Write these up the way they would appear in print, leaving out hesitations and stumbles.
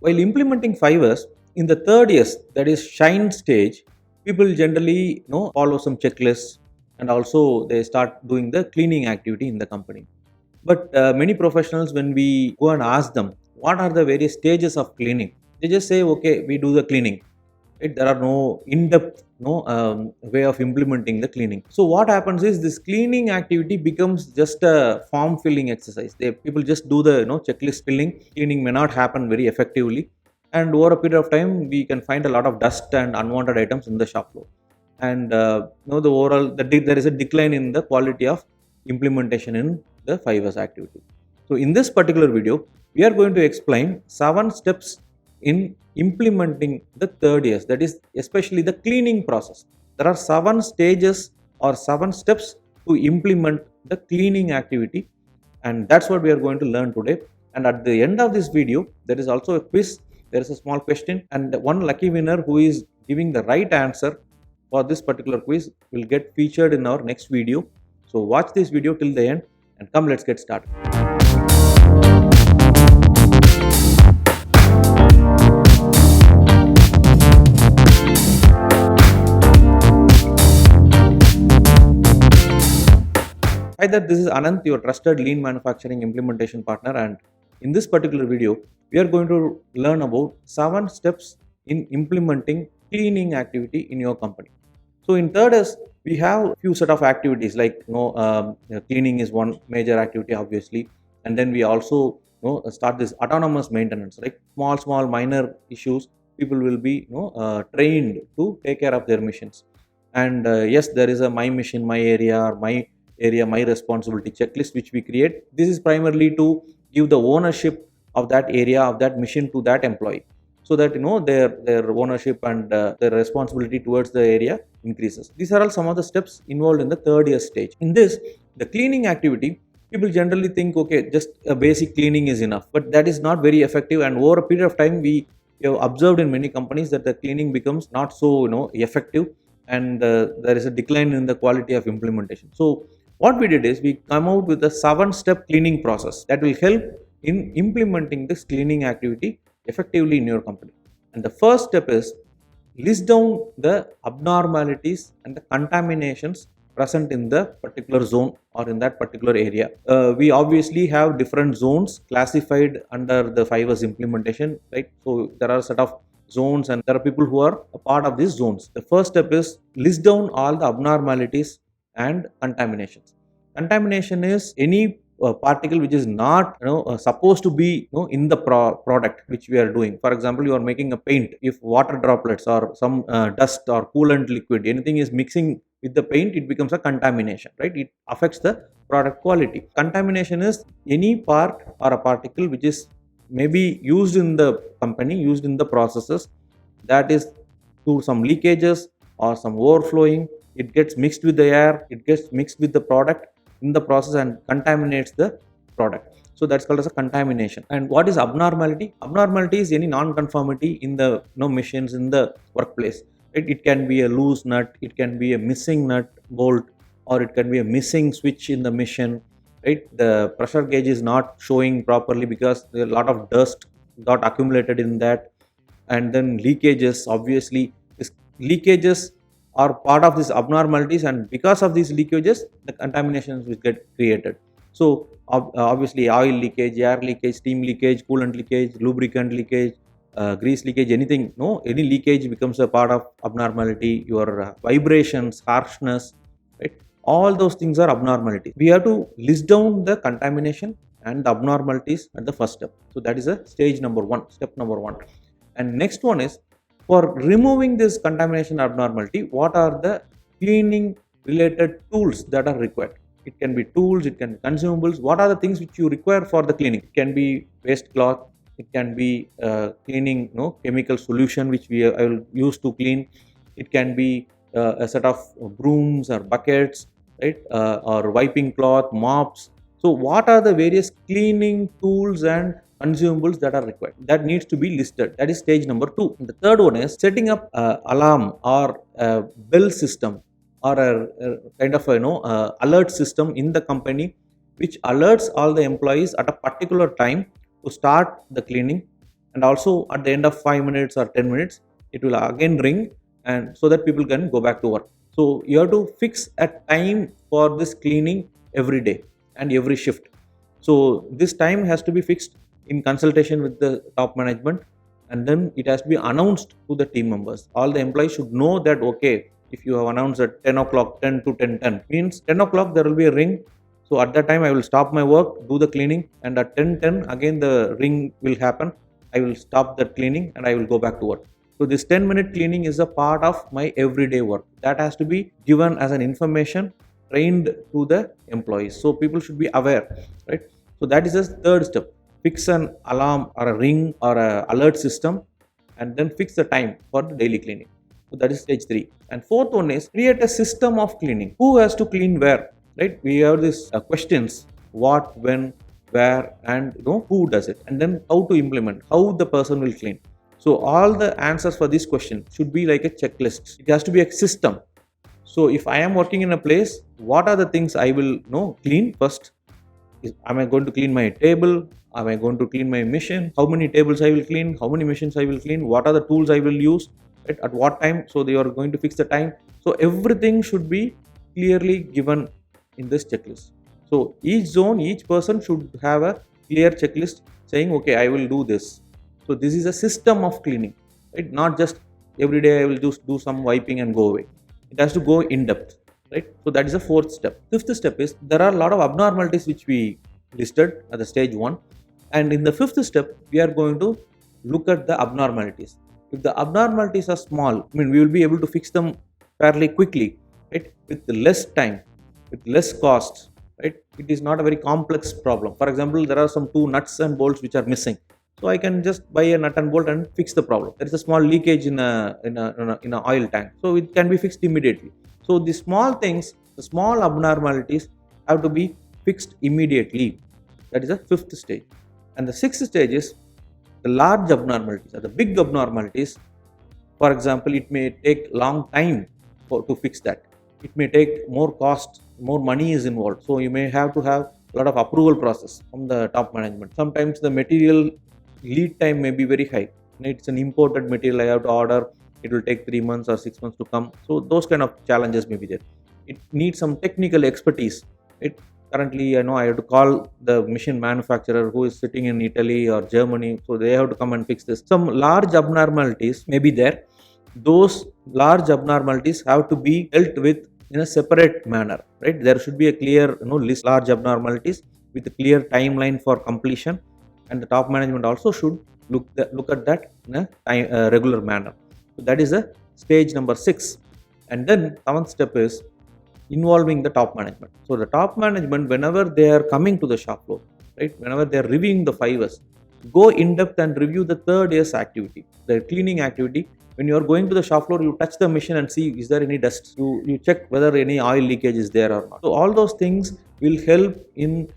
While implementing 5S, in the third S, that is shine stage, people generally follow some checklists, and also they start doing the cleaning activity in the company. But many professionals, when we go and ask them what are the various stages of cleaning, they just say, okay, we do the cleaning. Right? There are no in-depth way of implementing the cleaning. So what happens is this cleaning activity becomes just a form filling exercise. People just do the checklist filling. Cleaning may not happen very effectively, and over a period of time, we can find a lot of dust and unwanted items in the shop floor. And the overall there is a decline in the quality of implementation in the 5S activity. So in this particular video, we are going to explain 7 steps in implementing the third S, that is especially the cleaning process. There are 7 stages or 7 steps to implement the cleaning activity, and that's what we are going to learn today. And at the end of this video, there is also a quiz. There is a small question, and one lucky winner who is giving the right answer for this particular quiz will get featured in our next video. So watch this video till the end, and come, let's get started. Hi there, this is Anant, your trusted lean manufacturing implementation partner, and in this particular video, we are going to learn about 7 steps in implementing cleaning activity in your company. So in third is we have a few set of activities like cleaning is one major activity obviously, and then we also start this autonomous maintenance, like small minor issues people will be trained to take care of their missions. And yes, there is a my mission, my area, or my area, my responsibility checklist which we create. This is primarily to give the ownership of that area, of that mission, to that employee, so that their ownership and their responsibility towards the area increases. These are all some of the steps involved in the third year stage. In this, the cleaning activity, people generally think, okay, just a basic cleaning is enough, but that is not very effective, and over a period of time we have observed in many companies that the cleaning becomes not so effective, and there is a decline in the quality of implementation. So what we did is we come out with a 7-step cleaning process that will help in implementing this cleaning activity effectively in your company. And the first step is list down the abnormalities and the contaminations present in the particular zone or in that particular area. We obviously have different zones classified under the 5S implementation, right? So there are a set of zones, and there are people who are a part of these zones. The first step is list down all the abnormalities and contaminations. Contamination is any particle which is not supposed to be in the product which we are doing. For example, you are making a paint. If water droplets or some dust or coolant liquid, anything is mixing with the paint, it becomes a contamination, right? It affects the product quality. Contamination is any part or a particle which is maybe used in the company, used in the processes, that is through some leakages or some overflowing, it gets mixed with the air, it gets mixed with the product in the process and contaminates the product. So that's called as a contamination. And what is abnormality? Abnormality is any non-conformity in the machines, in the workplace. It can be a loose nut, it can be a missing nut bolt, or it can be a missing switch in the machine, right? The pressure gauge is not showing properly because there are a lot of dust got accumulated in that. And then leakages, obviously this leakages are part of these abnormalities, and because of these leakages the contaminations will get created. So obviously oil leakage, air leakage, steam leakage, coolant leakage, lubricant leakage, grease leakage, anything, any leakage becomes a part of abnormality. Your vibrations, harshness, right? All those things are abnormalities. We have to list down the contamination and the abnormalities at the first step. So that is a stage number 1, step number 1. And next one is, for removing this contamination abnormality, what are the cleaning related tools that are required? It can be tools, it can be consumables. What are the things which you require for the cleaning? It can be waste cloth, it can be cleaning chemical solution which I will use to clean. It can be a set of brooms or buckets, right? Or wiping cloth, mops. So what are the various cleaning tools and consumables that are required? That needs to be listed. That is stage number 2. And the third one is setting up alarm or a bell system, or a kind of alert system in the company which alerts all the employees at a particular time to start the cleaning, and also at the end of 5 minutes or 10 minutes it will again ring, and so that people can go back to work. So you have to fix a time for this cleaning every day and every shift. So this time has to be fixed in consultation with the top management, and then it has to be announced to the team members. All the employees should know that, okay, if you have announced at 10 o'clock, 10 to 10:10 means 10 o'clock there will be a ring. So at that time I will stop my work, do the cleaning, and at 10:10 again the ring will happen. I will stop that cleaning and I will go back to work. So this 10-minute cleaning is a part of my everyday work. That has to be given as an information trained to the employees. So people should be aware, right? So that is the third step. Fix an alarm or a ring or a alert system, and then fix the time for the daily cleaning. So that is stage 3. And fourth one is create a system of cleaning. Who has to clean where, right? We have these questions: what, when, where, and who does it, and then how to implement, how the person will clean. So all the answers for this question should be like a checklist. It has to be a system. So if I am working in a place, what are the things I will clean first? Am I going to clean my table? Am I going to clean my machine? How many tables I will clean? How many machines I will clean? What are the tools I will use? Right? At what time? So they are going to fix the time. So everything should be clearly given in this checklist. So each zone, each person should have a clear checklist saying, okay, I will do this. So this is a system of cleaning, right? Not just every day I will just do some wiping and go away. It has to go in depth, right? So that is the fourth step. Fifth step is there are a lot of abnormalities which we listed at the stage 1, and in the fifth step we are going to look at the abnormalities. If the abnormalities are small, we will be able to fix them fairly quickly, right? With less time, with less cost, right? It is not a very complex problem. For example, there are some 2 nuts and bolts which are missing. So I can just buy a nut and bolt and fix the problem. There is a small leakage in a oil tank, so it can be fixed immediately. So the small things, the small abnormalities have to be fixed immediately. That is the fifth stage. And the sixth stage is the large abnormalities or the big abnormalities. For example, it may take long time to fix that. It may take more cost, more money is involved. So you may have to have a lot of approval process from the top management. Sometimes the material lead time may be very high. It's an imported material I have to order. It will take 3 months or 6 months to come. So those kind of challenges may be there. It needs some technical expertise. Currently, I know I have to call the machine manufacturer who is sitting in Italy or Germany. So they have to come and fix this. Some large abnormalities may be there. Those large abnormalities have to be dealt with in a separate manner, right? There should be a clear list large abnormalities with a clear timeline for completion, and the top management also should look at that in a regular manner. So that is the stage number 6. And then 7th step is involving the top management. So the top management, whenever they are coming to the shop floor, right, whenever they are reviewing the 5S, go in depth and review the 3rd year's activity, the cleaning activity. When you are going to the shop floor, you touch the machine and see is there any dust. You check whether any oil leakage is there or not. So all those things will help in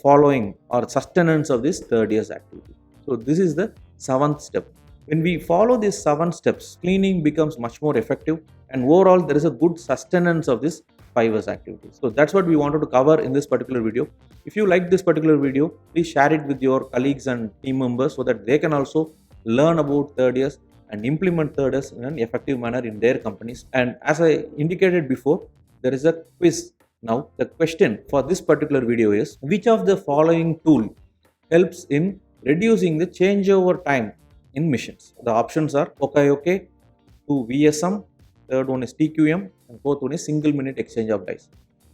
following or sustenance of this 3rd year's activity. So this is the 7th step. When we follow these 7 steps, cleaning becomes much more effective, and overall there is a good sustenance of this 5S activities. So that's what we wanted to cover in this particular video. If you like this particular video, please share it with your colleagues and team members so that they can also learn about 3rd years and implement 3rd years in an effective manner in their companies. And as I indicated before, there is a quiz. Now the question for this particular video is, which of the following tool helps in reducing the changeover time in machines? The options are OKOK, 2 VSM, third one is TQM, and fourth one is single minute exchange of dice.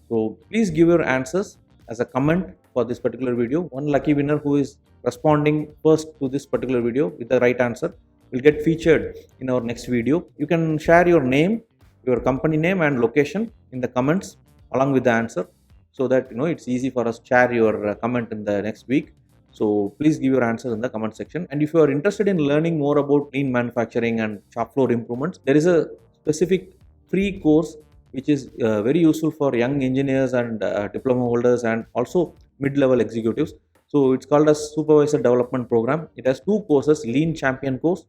So please give your answers as a comment for this particular video. One lucky winner who is responding first to this particular video with the right answer will get featured in our next video. You can share your name, your company name and location in the comments along with the answer, so that it's easy for us to share your comment in the next week. So please give your answers in the comment section. And if you are interested in learning more about lean manufacturing and shop floor improvements, there is a specific free course which is very useful for young engineers and diploma holders and also mid-level executives. So it's called as Supervisor Development Program. It has 2 courses, Lean Champion course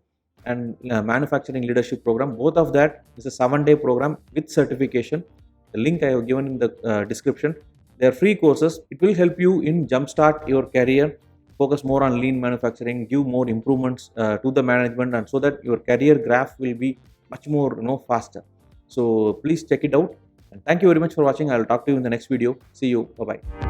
and Manufacturing Leadership Program. Both of that is a 7-day program with certification. The link I have given in the description. They are free courses. It will help you in jumpstart your career focus more on lean manufacturing, give more improvements to the management, and so that your career graph will be much more faster. So please check it out, and thank you very much for watching. I will talk to you in the next video. See you. Bye bye.